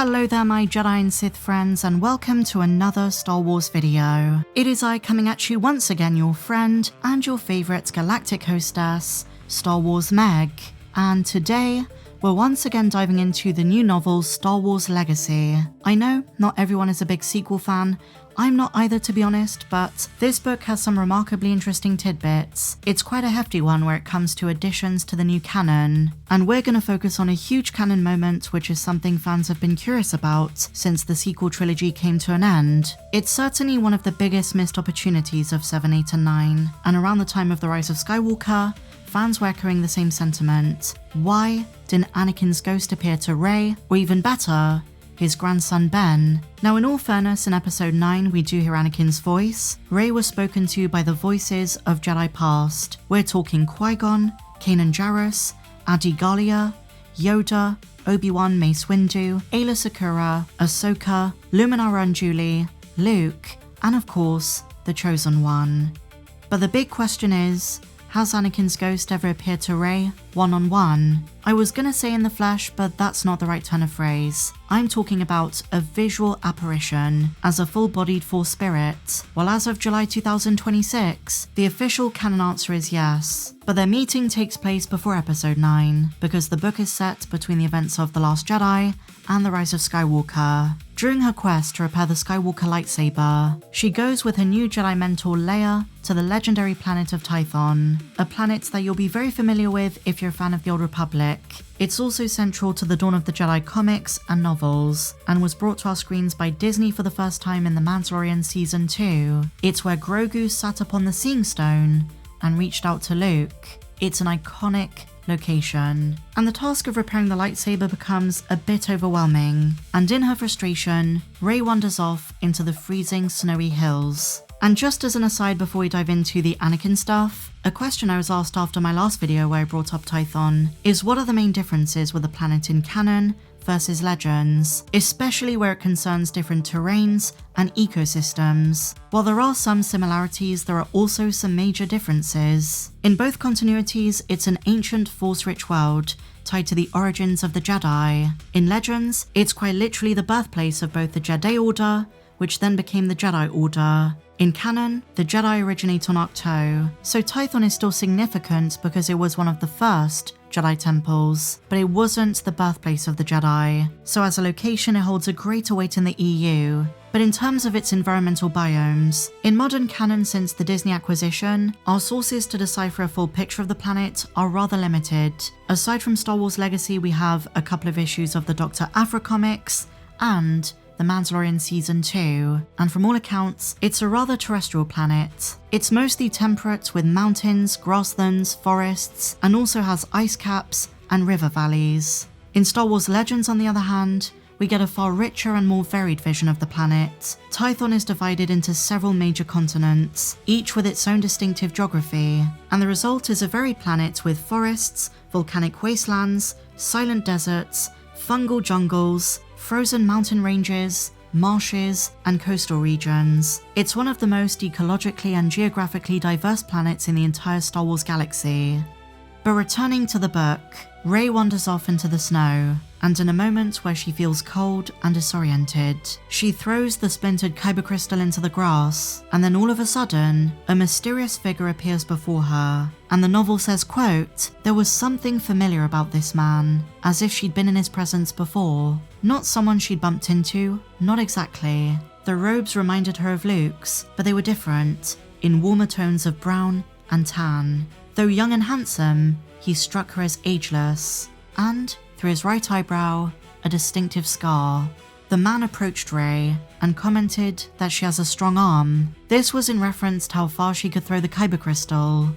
Hello there my Jedi and Sith friends, and welcome to another Star Wars video. It is I coming at you once again, your friend and your favourite galactic hostess, Star Wars Meg, and today we're once again diving into the new novel Star Wars Legacy. I know not everyone is a big sequel fan, I'm not either to be honest, but this book has some remarkably interesting tidbits. It's quite a hefty one where it comes to additions to the new canon, and we're going to focus on a huge canon moment which is something fans have been curious about since the sequel trilogy came to an end. It's certainly one of the biggest missed opportunities of 7, 8 and 9, and around the time of the rise of Skywalker, fans were echoing the same sentiment. Why didn't Anakin's ghost appear to Rey, or even better, his grandson Ben? Now in all fairness, in episode 9 we do hear Anakin's voice. Rey was spoken to by the voices of Jedi past. We're talking Qui-Gon, Kanan Jarrus, Adi Gallia, Yoda, Obi-Wan Mace Windu, Ayla Secura, Ahsoka, Luminara Unduli, Luke, and of course, the Chosen One. But the big question is, has Anakin's ghost ever appeared to Rey one-on-one? I was gonna say in the flesh, but that's not the right turn of phrase. I'm talking about a visual apparition as a full-bodied Force spirit. Well, as of July 2026, the official canon answer is yes. But their meeting takes place before episode 9, because the book is set between the events of The Last Jedi and the rise of Skywalker. During her quest to repair the Skywalker lightsaber, she goes with her new Jedi mentor Leia to the legendary planet of Tython, a planet that you'll be very familiar with if you're a fan of the Old Republic. It's also central to the Dawn of the Jedi comics and novels, and was brought to our screens by Disney for the first time in The Mandalorian Season 2. It's where Grogu sat upon the Seeing Stone and reached out to Luke. It's an iconic location, and the task of repairing the lightsaber becomes a bit overwhelming, and in her frustration, Rey wanders off into the freezing snowy hills. And just as an aside before we dive into the Anakin stuff, a question I was asked after my last video where I brought up Tython is what are the main differences with the planet in canon versus legends, especially where it concerns different terrains and ecosystems. While there are some similarities, there are also some major differences. In both continuities, it's an ancient Force-rich world tied to the origins of the Jedi. In Legends, it's quite literally the birthplace of both the Jedi Order, which then became the Jedi Order. In canon, the Jedi originate on Ahch-To, so Tython is still significant because it was one of the first Jedi temples, but it wasn't the birthplace of the Jedi, so as a location it holds a greater weight in the EU. But in terms of its environmental biomes, in modern canon since the Disney acquisition, our sources to decipher a full picture of the planet are rather limited. Aside from Star Wars Legacy, we have a couple of issues of the Dr. Aphra comics, and The Mandalorian Season 2, and from all accounts, it's a rather terrestrial planet. It's mostly temperate with mountains, grasslands, forests, and also has ice caps and river valleys. In Star Wars Legends, on the other hand, we get a far richer and more varied vision of the planet. Tython is divided into several major continents, each with its own distinctive geography, and the result is a varied planet with forests, volcanic wastelands, silent deserts, fungal jungles, frozen mountain ranges, marshes, and coastal regions. It's one of the most ecologically and geographically diverse planets in the entire Star Wars galaxy. But returning to the book, Rey wanders off into the snow, and in a moment where she feels cold and disoriented, she throws the splintered kyber crystal into the grass, and then all of a sudden, a mysterious figure appears before her, and the novel says, quote, "There was something familiar about this man, as if she'd been in his presence before. Not someone she'd bumped into, not exactly. The robes reminded her of Luke's, but they were different, in warmer tones of brown and tan. Though young and handsome, he struck her as ageless, and, through his right eyebrow, a distinctive scar. The man approached Rey and commented that she has a strong arm. This was in reference to how far she could throw the kyber crystal."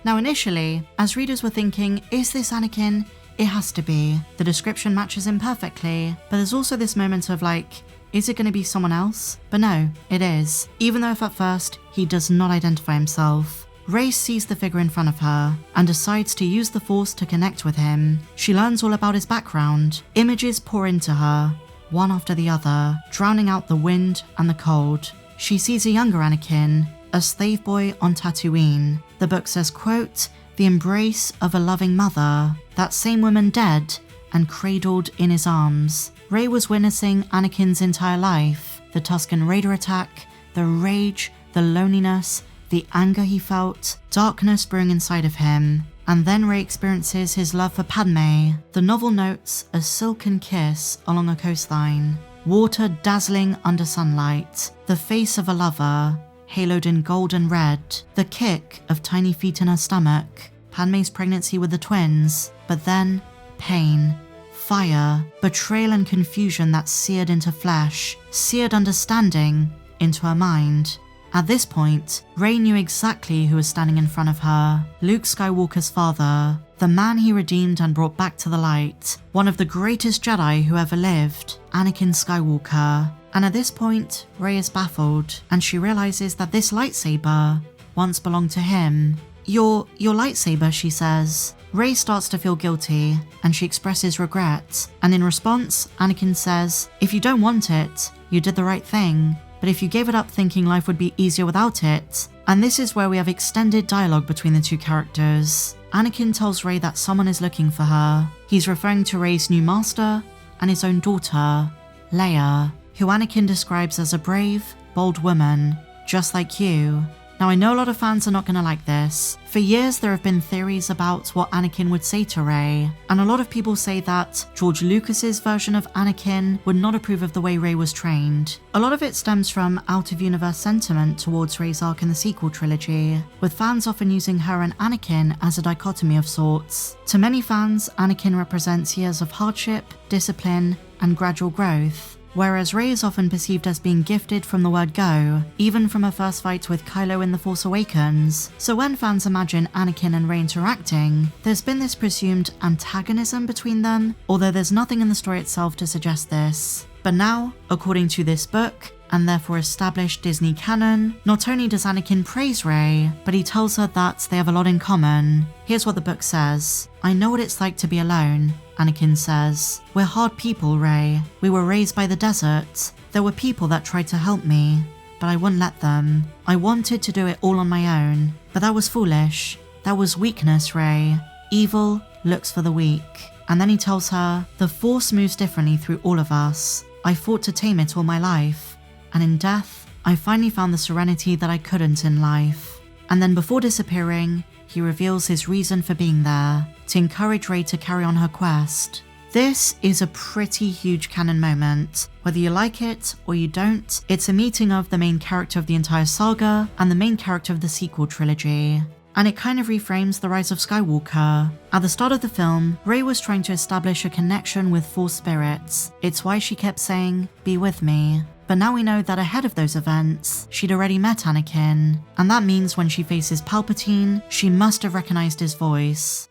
Now initially, as readers were thinking, is this Anakin? It has to be. The description matches him perfectly, but there's also this moment of like, is it going to be someone else? But no, it is. Even though if at first, he does not identify himself. Rey sees the figure in front of her and decides to use the Force to connect with him. She learns all about his background. Images pour into her, one after the other, drowning out the wind and the cold. She sees a younger Anakin, a slave boy on Tatooine. The book says, quote, "The embrace of a loving mother. That same woman dead, and cradled in his arms. Rey was witnessing Anakin's entire life, the Tusken Raider attack, the rage, the loneliness, the anger he felt, darkness brewing inside of him. And then Rey experiences his love for Padme. The novel notes a silken kiss along a coastline, water dazzling under sunlight, the face of a lover, haloed in gold and red, the kick of tiny feet in her stomach, Padme's pregnancy with the twins, but then pain, fire, betrayal and confusion that seared into flesh, seared understanding into her mind. At this point, Rey knew exactly who was standing in front of her. Luke Skywalker's father, the man he redeemed and brought back to the light, one of the greatest Jedi who ever lived, Anakin Skywalker. And at this point, Rey is baffled, and she realizes that this lightsaber once belonged to him. Your lightsaber, she says. Rey starts to feel guilty, and she expresses regret. And in response, Anakin says, if you don't want it, you did the right thing. But if you gave it up thinking life would be easier without it. And this is where we have extended dialogue between the two characters. Anakin tells Rey that someone is looking for her. He's referring to Rey's new master and his own daughter, Leia, who Anakin describes as a brave, bold woman, just like you. Now I know a lot of fans are not going to like this. For years there have been theories about what Anakin would say to Rey, and a lot of people say that George Lucas's version of Anakin would not approve of the way Rey was trained. A lot of it stems from out-of-universe sentiment towards Rey's arc in the sequel trilogy, with fans often using her and Anakin as a dichotomy of sorts. To many fans, Anakin represents years of hardship, discipline, and gradual growth, whereas Rey is often perceived as being gifted from the word go, even from her first fight with Kylo in The Force Awakens. So when fans imagine Anakin and Rey interacting, there's been this presumed antagonism between them, although there's nothing in the story itself to suggest this. But now, according to this book, and therefore established Disney canon, not only does Anakin praise Rey, but he tells her that they have a lot in common. Here's what the book says. I know what it's like to be alone, Anakin says. We're hard people, Rey. We were raised by the desert. There were people that tried to help me, but I wouldn't let them. I wanted to do it all on my own, but that was foolish. That was weakness, Rey. Evil looks for the weak. And then he tells her, the Force moves differently through all of us. I fought to tame it all my life. And in death, I finally found the serenity that I couldn't in life. And then before disappearing, he reveals his reason for being there, to encourage Rey to carry on her quest. This is a pretty huge canon moment. Whether you like it or you don't, it's a meeting of the main character of the entire saga and the main character of the sequel trilogy. And it kind of reframes the rise of Skywalker. At the start of the film, Rey was trying to establish a connection with Force spirits. It's why she kept saying, be with me. But now we know that ahead of those events, she'd already met Anakin, and that means when she faces Palpatine, she must have recognized his voice.